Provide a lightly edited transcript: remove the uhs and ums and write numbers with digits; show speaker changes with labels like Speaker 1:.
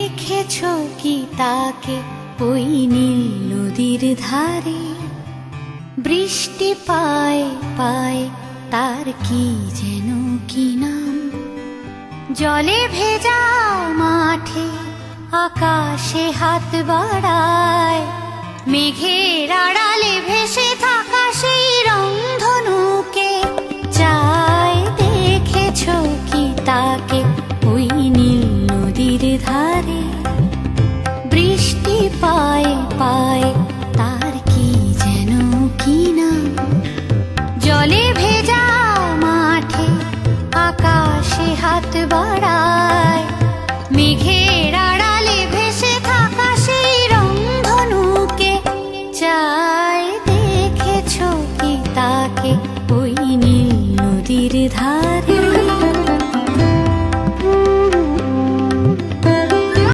Speaker 1: দেখেছো কি তাকে ওই নীল নদীর ধারে? বৃষ্টি পায় পায় তার কি যেন কি নাম। জলে ভেজা মাঠে আকাশে হাত বাড়ায়, মেঘের আড়ালে ভেসে থাকা সেই রংধনুকে চায়। দেখেছো কি তাকে ওই নীল নদীর ধারে? বৃষ্টি পায় পায় তার কি যেন কি নাম। জলে ভেজা মাঠে আকাশে হাত বাড়ায়,